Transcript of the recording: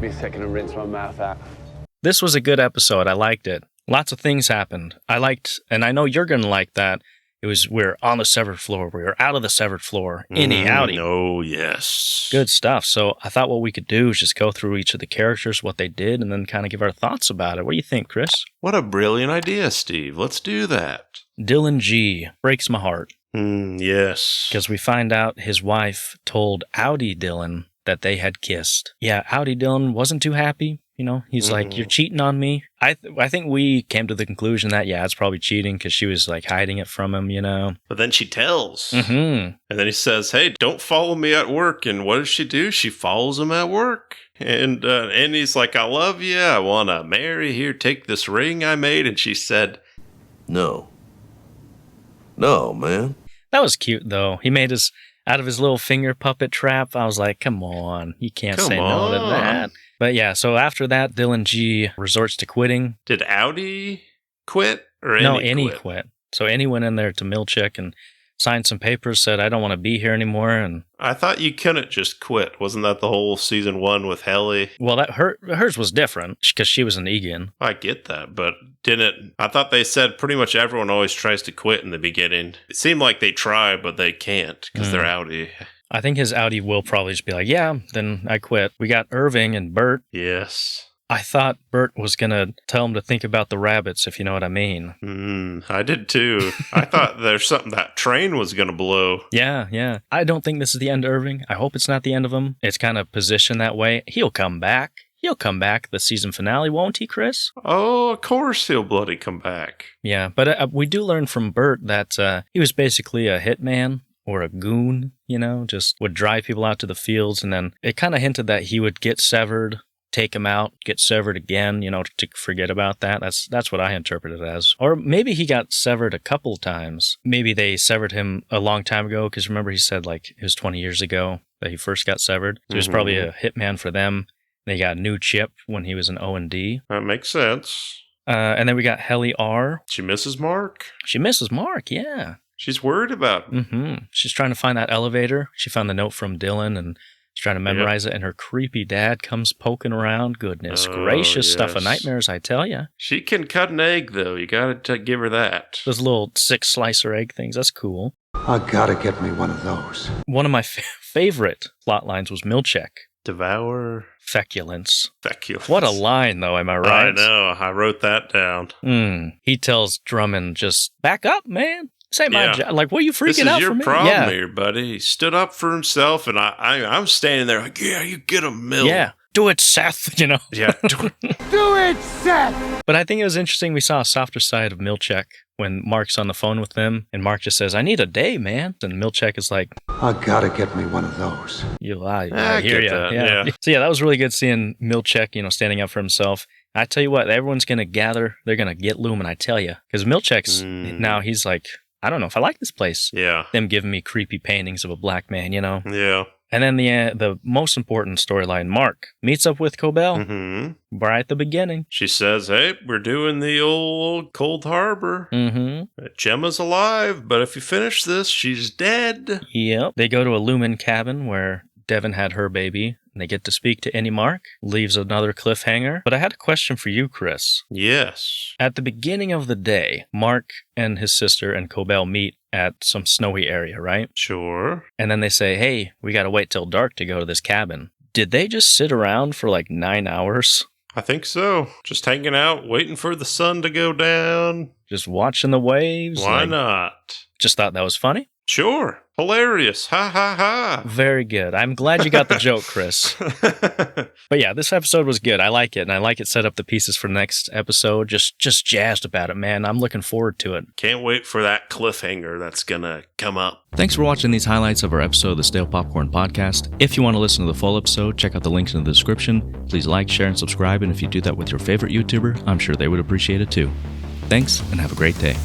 Be a second and rinse my mouth out. This was a good episode. I liked it. Lots of things happened. I liked, and I know you're going to like that. It was, we're on the severed floor. We were out of the severed floor. Innie, outie. Oh, yes. Good stuff. So I thought what we could do is just go through each of the characters, what they did, and then kind of give our thoughts about it. What do you think, Chris? What a brilliant idea, Steve. Let's do that. Dylan G. breaks my heart. Yes. Because we find out his wife told Outie Dylan that they had kissed. Yeah, Outie Dylan wasn't too happy. You know, he's like, you're cheating on me. I think we came to the conclusion that, yeah, it's probably cheating because she was like hiding it from him, you know. But then she tells. Mm-hmm. And then he says, hey, don't follow me at work. And what does she do? She follows him at work. And he's like, I love you. I want to marry. Here, take this ring I made. And she said, No. No, man. That was cute, though. He made us out of his little finger puppet trap. I was like, come on. You can't say no to that. But yeah, so after that, Dylan G resorts to quitting. Did Outie quit or Innie quit? So Innie went in there to Milchick and signed some papers, said, I don't want to be here anymore. And I thought you couldn't just quit. Wasn't that the whole season 1 with Helly? Well, hers was different because she was an Egan. I get that, but I thought they said pretty much everyone always tries to quit in the beginning. It seemed like they try, but they can't because they're Outie. I think his Outie will probably just be like, yeah, then I quit. We got Irving and Burt. Yes. I thought Burt was going to tell him to think about the rabbits, if you know what I mean. I did too. I thought there's something that train was going to blow. Yeah. I don't think this is the end of Irving. I hope it's not the end of him. It's kind of positioned that way. He'll come back. He'll come back the season finale, won't he, Chris? Oh, of course he'll bloody come back. Yeah, but we do learn from Burt that he was basically a hitman. Or a goon, you know, just would drive people out to the fields. And then it kind of hinted that he would get severed, take him out, get severed again, you know, to forget about that. That's what I interpreted it as. Or maybe he got severed a couple times. Maybe they severed him a long time ago. Because remember he said like it was 20 years ago that he first got severed. So he was probably a hitman for them. They got a new chip when he was an O&D. That makes sense. And then we got Helly R. She misses Mark? She misses Mark, yeah. She's worried about him. She's trying to find that elevator. She found the note from Dylan and she's trying to memorize it. And her creepy dad comes poking around. Goodness gracious, stuff of nightmares, I tell you. She can cut an egg, though. You got to give her that. Those little 6-slicer egg things. That's cool. I gotta get me one of those. One of my favorite plot lines was Milchick. Devour. Feculence. Feculence. What a line, though, am I right? I know. I wrote that down. He tells Drummond, just back up, man. This ain't my job. Like, what are you freaking out for me? This is your problem here, buddy. He stood up for himself, and I'm standing there like, yeah, you get him, Mill. Yeah, do it, Seth, you know. Yeah, do it. Do it, Seth! But I think it was interesting we saw a softer side of Milchick when Mark's on the phone with them, and Mark just says, I need a day, man. And Milchick is like, I gotta get me one of those. I hear you. Yeah. So yeah, that was really good seeing Milchick, you know, standing up for himself. I tell you what, everyone's going to gather. They're going to get Lumon, I tell you. Because Milchick's, now he's like, I don't know if I like this place. Yeah. Them giving me creepy paintings of a black man, you know? Yeah. And then the most important storyline, Mark meets up with Cobel right at the beginning. She says, hey, we're doing the old Cold Harbor. Gemma's alive, but if you finish this, she's dead. Yep. They go to a Lumon cabin where Devin had her baby. And they get to speak to Innie Mark. Leaves another cliffhanger. But I had a question for you, Chris. Yes. At the beginning of the day, Mark and his sister and Cobel meet at some snowy area, right? Sure. And then they say, hey, we got to wait till dark to go to this cabin. Did they just sit around for like 9 hours? I think so. Just hanging out, waiting for the sun to go down. Just watching the waves? Why not? Just thought that was funny? Sure. Hilarious. Ha ha ha. Very good. I'm glad you got the joke, Chris. But yeah, this episode was good. I like it. And I like it set up the pieces for the next episode. Just jazzed about it, man. I'm looking forward to it. Can't wait for that cliffhanger that's going to come up. Thanks for watching these highlights of our episode of the Stale Popcorn Podcast. If you want to listen to the full episode, check out the links in the description. Please like, share, and subscribe. And if you do that with your favorite YouTuber, I'm sure they would appreciate it too. Thanks, and have a great day.